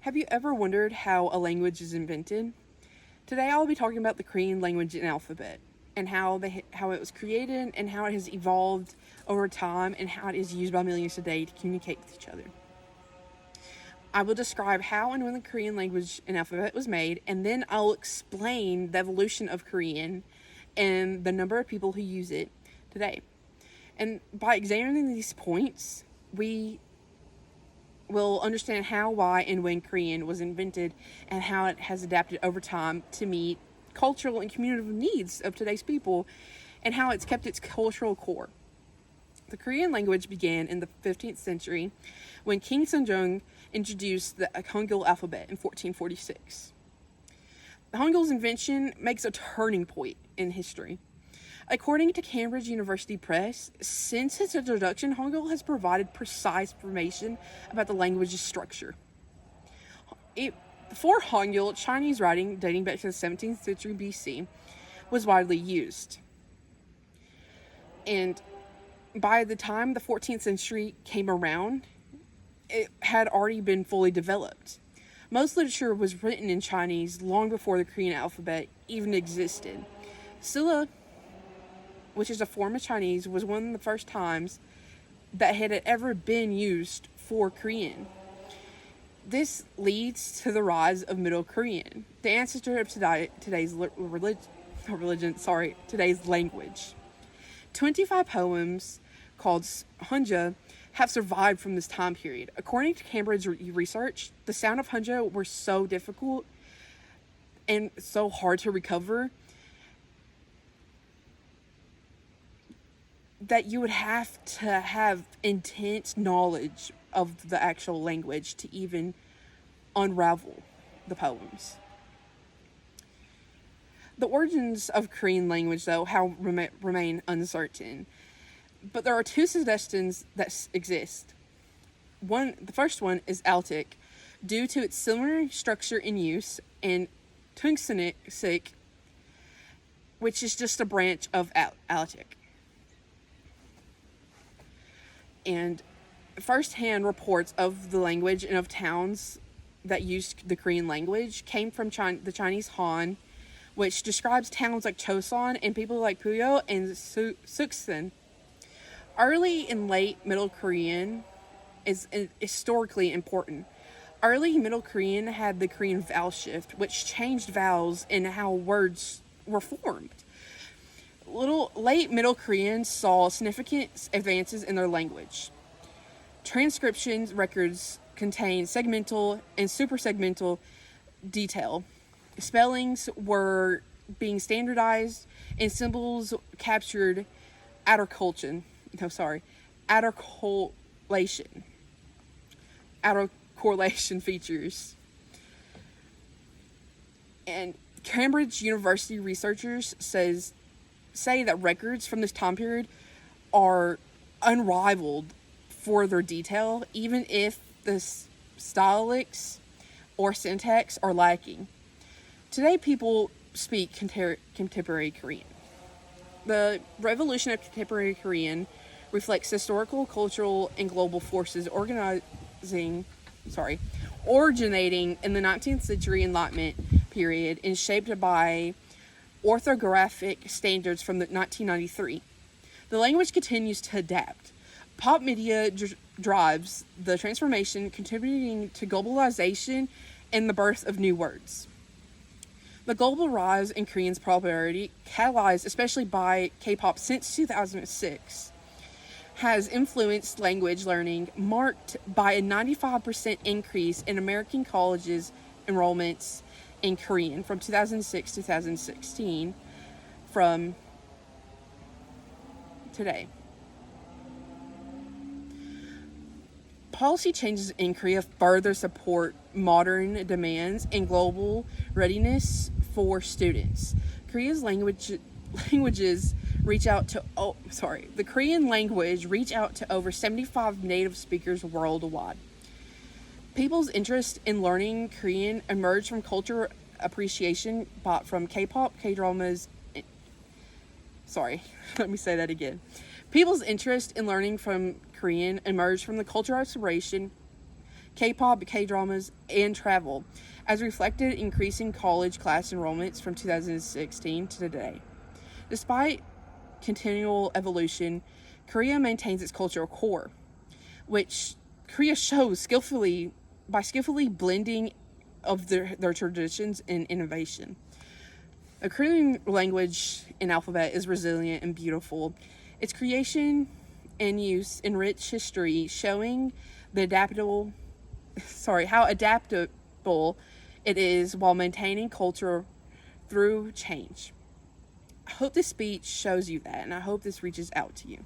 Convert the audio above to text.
Have you ever wondered how a language is invented? Today I'll be talking about the Korean language and alphabet and how it was created and how it has evolved over time and how it is used by millions today to communicate with each other. I will describe how and when the Korean language and alphabet was made, and then I'll explain the evolution of Korean and the number of people who use it today. And by examining these points, we will understand how, why, and when Korean was invented and how it has adapted over time to meet cultural and community needs of today's people and how it's kept its cultural core. The Korean language began in the 15th century when King Sejong introduced the Hangul alphabet in 1446. The Hangul's invention makes a turning point in history. According to Cambridge University Press, since its introduction, Hangul has provided precise information about the language's structure. Before Hangul, Chinese writing, dating back to the 17th century BC, was widely used. And by the time the 14th century came around, it had already been fully developed. Most literature was written in Chinese long before the Korean alphabet even existed. Silla, which is a form of Chinese, was one of the first times that had ever been used for Korean. This leads to the rise of Middle Korean, the ancestor of today's language. 25 poems called Hanja have survived from this time period. According to Cambridge research, the sound of Hanja were so difficult and so hard to recover that you would have to have intense knowledge of the actual language to even unravel the poems. The origins of Korean language, though, remain uncertain. But there are two suggestions that exist. The first one is Altic, due to its similar structure in use, and Tungsik, which is just a branch of Altic. And first-hand reports of the language and of towns that used the Korean language came from the Chinese Han, which describes towns like Chosun and people like Puyo and Suksun. Early and late Middle Korean is historically important. Early Middle Korean had the Korean vowel shift, which changed vowels and how words were formed. Late Middle Koreans saw significant advances in their language. Transcription records contain segmental and supersegmental detail. Spellings were being standardized and symbols captured autocorrelation features. And Cambridge University researchers say that records from this time period are unrivaled for their detail, even if the stylics or syntax are lacking. Today, people speak contemporary Korean. The revolution of contemporary Korean reflects historical, cultural, and global forces originating in the 19th century Enlightenment period and shaped by orthographic standards from the 1993. The language continues to adapt. Pop media drives the transformation, contributing to globalization and the birth of new words. The global rise in Korean's popularity, catalyzed especially by K-pop since 2006, has influenced language learning, marked by a 95% increase in American colleges enrollments in Korean from 2006 to 2016 from today. Policy changes in Korea further support modern demands and global readiness for students. The Korean language reach out to over 75 native speakers worldwide. People's interest in learning Korean emerged from culture appreciation from K-pop, K-dramas. Let me say that again. People's interest in learning from Korean emerged from the cultural exploration K-pop, K-dramas, and travel, as reflected in increasing college class enrollments from 2016 to today. Despite continual evolution, Korea maintains its cultural core, which Korea shows skillfully blending of their traditions and innovation. The Korean language and alphabet is resilient and beautiful. Its creation and use enrich history, showing how adaptable it is while maintaining culture through change. I hope this speech shows you that, and I hope this reaches out to you.